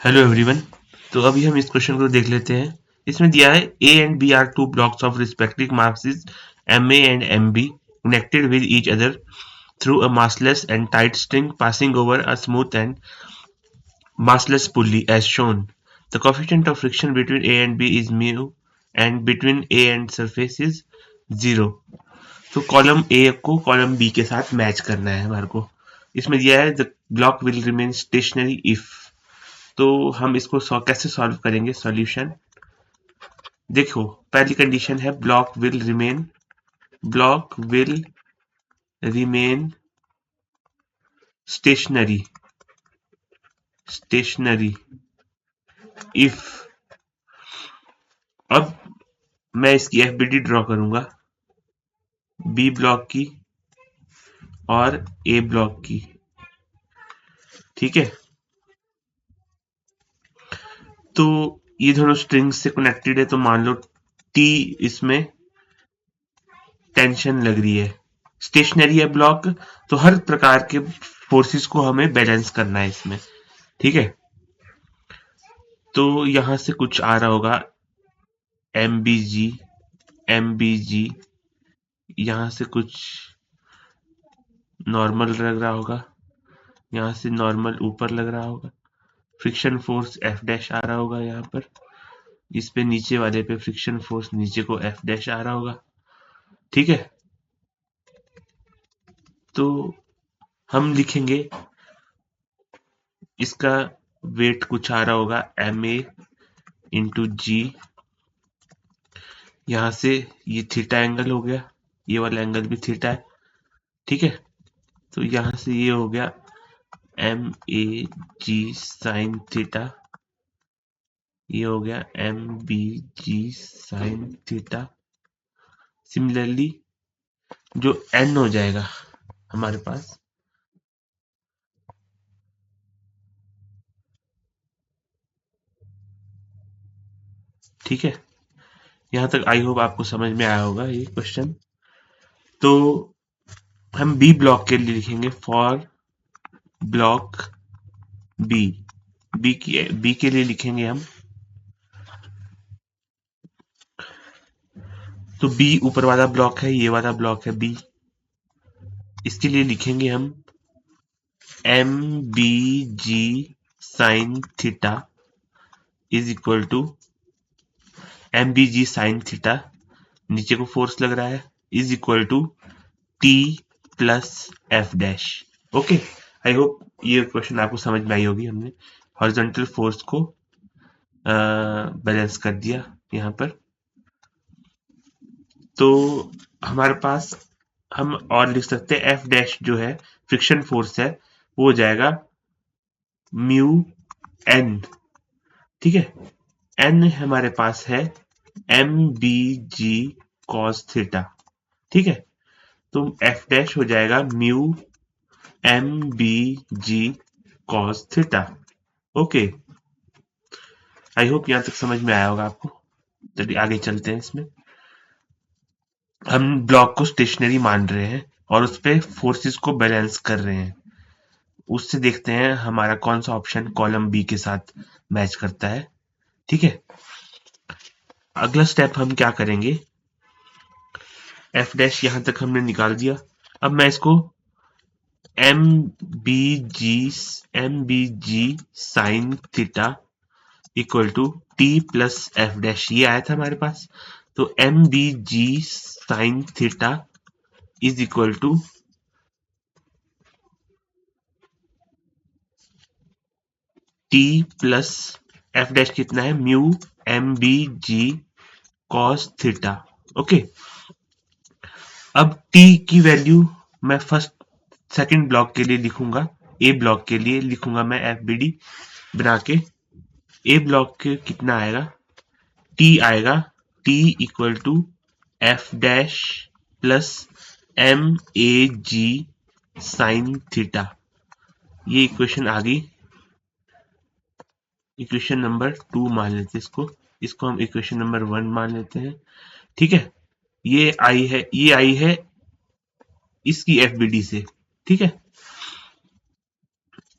Hello everyone. तो अभी हम इस क्वेश्चन को देख लेते हैं। इसमें दिया है A and B are two blocks of respective masses M A and M B connected with each other through a massless and tight string passing over a smooth and massless pulley as shown. The coefficient of friction between A and B is mu and between A and surface is 0. तो column A को column B के साथ match करना है हमारे को। इसमें दिया है the block will remain stationery if. तो हम इसको कैसे सॉल्व करेंगे सॉल्यूशन। देखो, पहली कंडीशन है block will remain stationery if. अब मैं इसकी एफबीडी ड्रॉ करूंगा, बी ब्लॉक की और ए ब्लॉक की। ठीक है, तो ये दोनों स्ट्रिंग्स से कनेक्टेड है, तो मान लो टी इसमें टेंशन लग रही है। स्टेशनरी है ब्लॉक, तो हर प्रकार के फोर्सेस को हमें बैलेंस करना है इसमें। ठीक है, तो यहां से कुछ आ रहा होगा एम बी जी, यहां से कुछ नॉर्मल लग रहा होगा, यहां से नॉर्मल ऊपर लग रहा होगा, फ्रिक्शन फोर्स एफ डैश आ रहा होगा यहाँ पर, इस पे नीचे वाले पे फ्रिक्शन फोर्स नीचे को एफ डैश आ रहा होगा। ठीक है, तो हम लिखेंगे इसका वेट कुछ आ रहा होगा एम ए इंटू जी। यहां से ये थीटा एंगल हो गया, ये वाला एंगल भी थीटा है। ठीक है, तो यहां से ये हो गया M A G sine theta, ये हो गया M B G sine theta. Similarly जो एन हो जाएगा हमारे पास, ठीक है, यहां तक आई होप आपको समझ में आया होगा ये क्वेश्चन। तो हम बी ब्लॉक के लिए लिखेंगे फॉर ब्लॉक बी, बी के लिए लिखेंगे हम, तो बी ऊपर वाला ब्लॉक है, ये वाला ब्लॉक है बी, इसके लिए लिखेंगे हम M B G sine theta is equal to M B G sine theta, नीचे को फोर्स लग रहा है, is equal to T plus F dash. Okay, I hope ये क्वेश्चन आपको समझ में आई होगी। हमने हॉरिजॉन्टल फोर्स को बैलेंस कर दिया यहाँ पर। तो हमारे पास हम और लिख सकते हैं एफ डैश जो है फ्रिक्शन फोर्स है, वो हो जाएगा म्यू एन। ठीक है, एन हमारे पास है M B G cos theta. ठीक है, तो एफ डैश हो जाएगा mu M B G cos theta. Okay, I hope यहां तक समझ में आया होगा आपको। चलिए आगे चलते हैं। इसमें हम ब्लॉक को स्टेशनरी मान रहे हैं और उस पे फोर्सेस को बैलेंस कर रहे हैं। उससे देखते हैं हमारा कौन सा ऑप्शन कॉलम बी के साथ मैच करता है। ठीक है, अगला स्टेप हम क्या करेंगे, एफ डैश यहां तक हमने निकाल दिया। अब मैं इसको M B G sine theta equal to T plus F dash, ये आया था हमारे पास। तो M B G sine theta is equal to T plus F dash कितना है, mu M B G cos theta. Okay, अब टी की वैल्यू मैं फर्स्ट सेकंड ब्लॉक के लिए लिखूंगा, ए ब्लॉक के लिए लिखूंगा मैं एफ बी डी बना के। ए ब्लॉक के कितना आएगा, टी आएगा, T equal to F dash plus M A G sine theta. ये इक्वेशन आ गई, इक्वेशन नंबर 2 मान लेते हैं इसको, इसको हम इक्वेशन नंबर 1 मान लेते हैं। ठीक है, ये आई है इसकी एफबीडी से। ठीक है,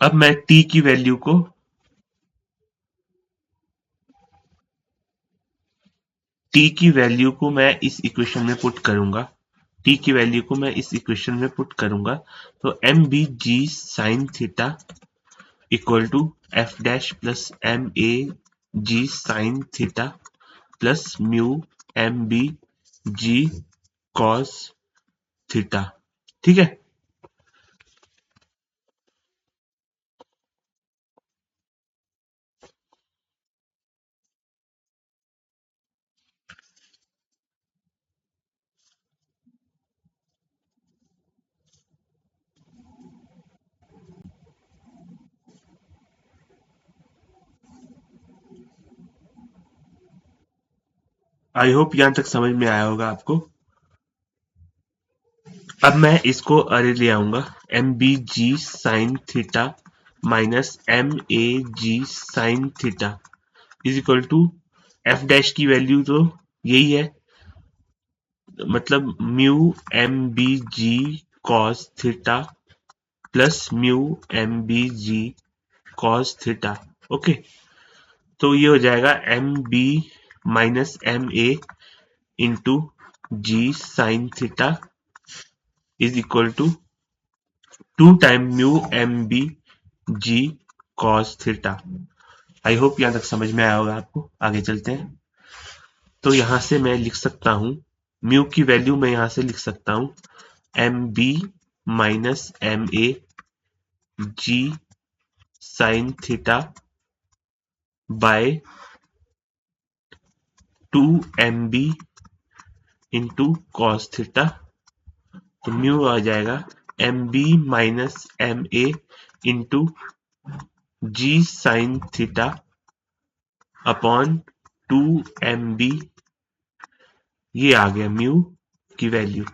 अब मैं टी की वैल्यू को टी की वैल्यू को मैं इस इक्वेशन में पुट करूंगा, टी की वैल्यू को मैं इस इक्वेशन में पुट करूंगा, तो M B G sine theta equal to F dash plus M A G sine theta plus mu M B G cos theta. ठीक है, आई होप यहां तक समझ में आया होगा आपको। अब मैं इसको अरे ले आऊंगा, M B G sine theta minus M A G sine theta is equal to F dash की वैल्यू तो यही है, मतलब mu M B G cos theta plus mu M B G cos theta. Okay, तो ये हो जाएगा M B minus M A into G sine theta is equal to 2 time mu M B G cos theta. I hope यहां तक समझ में आया होगा आपको। आगे चलते हैं, तो यहां से मैं लिख सकता हूं, म्यू की वैल्यू मैं यहां से लिख सकता हूं M B minus M A G sine theta by 2 MB into cos theta. तो म्यू आ जाएगा M B minus M A into G sine theta upon 2 MB। ये आ गया म्यू की वैल्यू।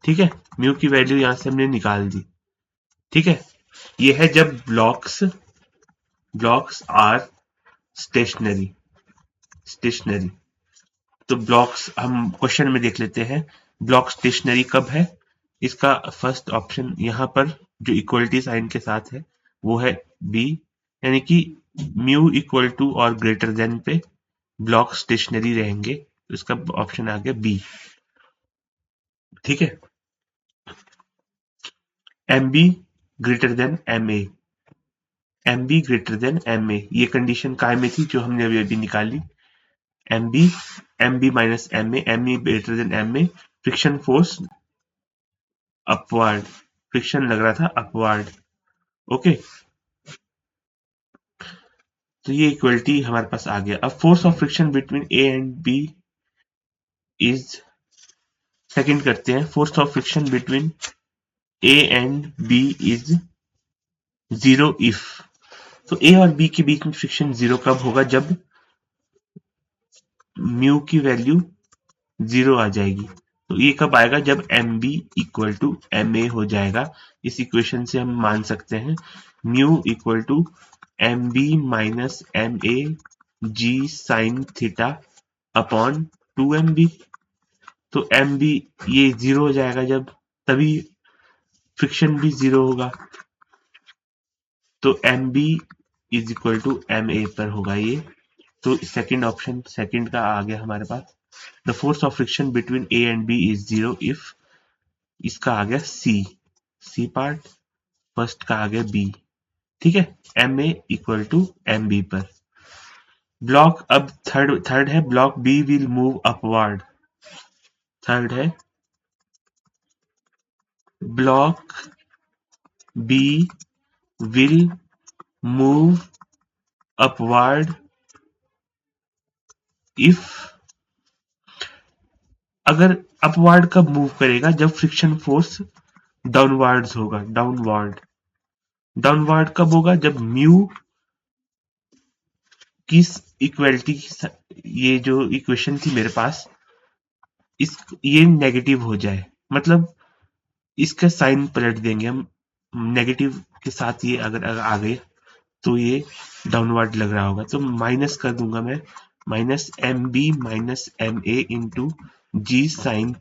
ठीक है, म्यू की वैल्यू यहां से हमने निकाल दी। ठीक है, ये है जब ब्लॉक्स आर स्टेशनरी। स्टेशनरी तो ब्लॉक्स हम क्वेश्चन में देख लेते हैं, ब्लॉक स्टेशनरी कब है। इसका फर्स्ट ऑप्शन यहाँ पर जो इक्वलिटी साइन के साथ है वो है बी, यानी कि म्यू इक्वल टू और ग्रेटर देन पे ब्लॉक स्टेशनरी रहेंगे, तो इसका ऑप्शन आ गया बी। ठीक है, M B greater than M A, M B greater than M A, ये कंडीशन काय में थी जो हमने अभी अभी निकाली। M B minus M A greater than M A, friction force upward, friction लग रहा था अपवर्ड। ओके, तो ये इक्वलिटी हमारे पास आ गया। अब force of friction between A and B is, second करते हैं, force of friction between A and B is zero if, तो ए और बी के बीच में फ्रिक्शन जीरो कब होगा, जब म्यू की वैल्यू जीरो आ जाएगी। तो ये कब आएगा, जब M B equal to M A हो जाएगा। इस इक्वेशन से हम मान सकते हैं mu equal to M B minus M A G sine theta upon 2 MB। तो एम बी ये जीरो हो जाएगा जब, तभी फ्रिक्शन भी जीरो होगा। तो M B is equal to M A पर होगा ये। तो सेकंड ऑप्शन, सेकंड का आ गया हमारे पास, the force of friction between A and B is zero if, इसका आ गया सी, सी पार्ट, फर्स्ट का आ गया बी। ठीक है, M A equal to M B पर। ब्लॉक अब थर्ड है, block B will move upward. Third है block B will move upward if, अगर अपवर्ड कब मूव करेगा, जब फ्रिक्शन फोर्स डाउनवर्ड्स होगा, डाउनवर्ड। डाउनवर्ड कब होगा, जब म्यू की इक्वलिटी, ये जो इक्वेशन थी मेरे पास, इस ये नेगेटिव हो जाए, मतलब इसका साइन पलट देंगे हम, नेगेटिव के साथ ये अगर आ गए तो ये डाउनवर्ड लग रहा होगा, तो माइनस कर दूंगा मैं, minus M B minus M A into G sine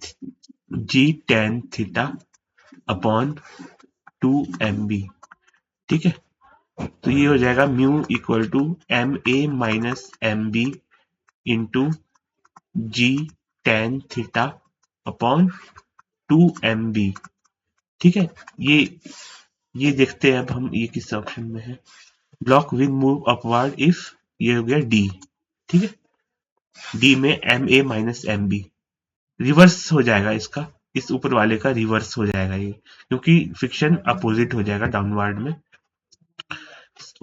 G tan theta upon 2 MB। ठीक है, तो ये हो जाएगा mu equal to M A minus M B into G tan theta upon 2mb। ठीक है, ये देखते हैं अब हम, ये किस ऑप्शन में है। Block will move upward if, ये हो गया डी। ठीक है, डी में M A minus M B reverse हो जाएगा इसका, इस ऊपर वाले का रिवर्स हो जाएगा ये, क्योंकि फ्रिक्शन अपोजिट हो जाएगा डाउनवर्ड में।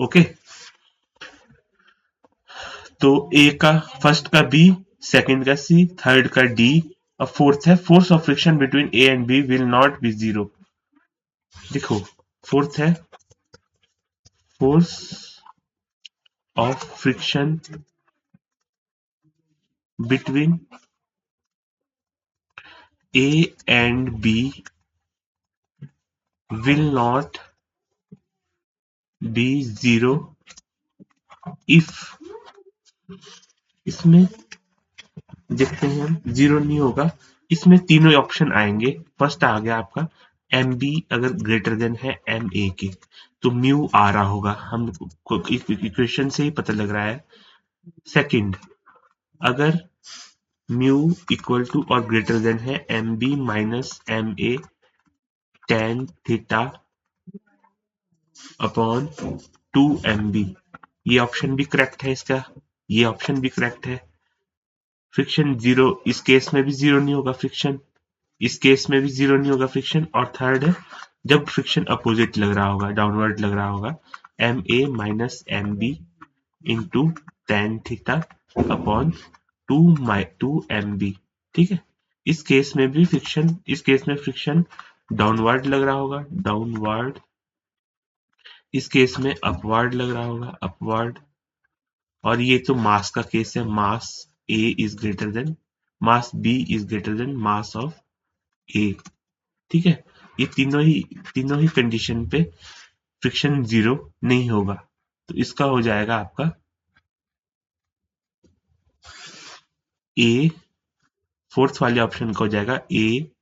ओके, तो ए का, फर्स्ट का बी, सेकंड का सी, थर्ड का डी, और फोर्थ है force of friction between A and B will not be zero. देखो, फोर्थ है force of friction between A and B will not be zero if, इसमें देखते हैं हम, जीरो नहीं होगा। इसमें तीनों ऑप्शन आएंगे। फर्स्ट आ गया आपका एम बी अगर ग्रेटर देन है एम ए के, तो म्यू आ रहा होगा, हम इक्वेशन से ही पता लग रहा है। सेकंड, अगर म्यू इक्वल टू और ग्रेटर देन है M B minus M A tan theta upon 2mb, ये ऑप्शन भी करेक्ट है इसका, ये ऑप्शन भी करेक्ट है। फ्रिक्शन जीरो, इस केस में भी जीरो नहीं होगा फ्रिक्शन, इस केस में भी जीरो नहीं होगा फ्रिक्शन। और थर्ड है, जब फ्रिक्शन अपोजिट लग रहा होगा, डाउनवर्ड लग रहा होगा, M A minus M B into tan theta upon two M B. ठीक है, इस केस में भी फ्रिक्शन, इस केस में फ्रिक्शन डाउनवर्ड लग रहा होगा, डाउनवर्ड, इस केस में अपवर्ड लग रहा होगा, अपवर्ड। और ये तो मास का केस है, mass A is greater than, mass B is greater than mass of A. ठीक है, ये तीनों ही कंडीशन पे फ्रिक्शन जीरो नहीं होगा, तो इसका हो जाएगा आपका ए, फोर्थ वाले ऑप्शन का हो जाएगा ए,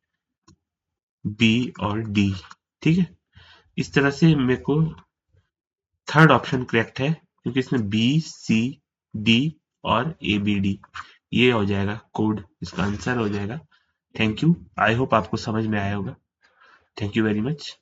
बी और डी। ठीक है, इस तरह से मेरे को थर्ड ऑप्शन करेक्ट है, क्योंकि इसमें बी सी डी और ए बी डी, ये हो जाएगा कोड, इसका आंसर हो जाएगा। थैंक यू, आई होप आपको समझ में आया होगा। Thank you very much.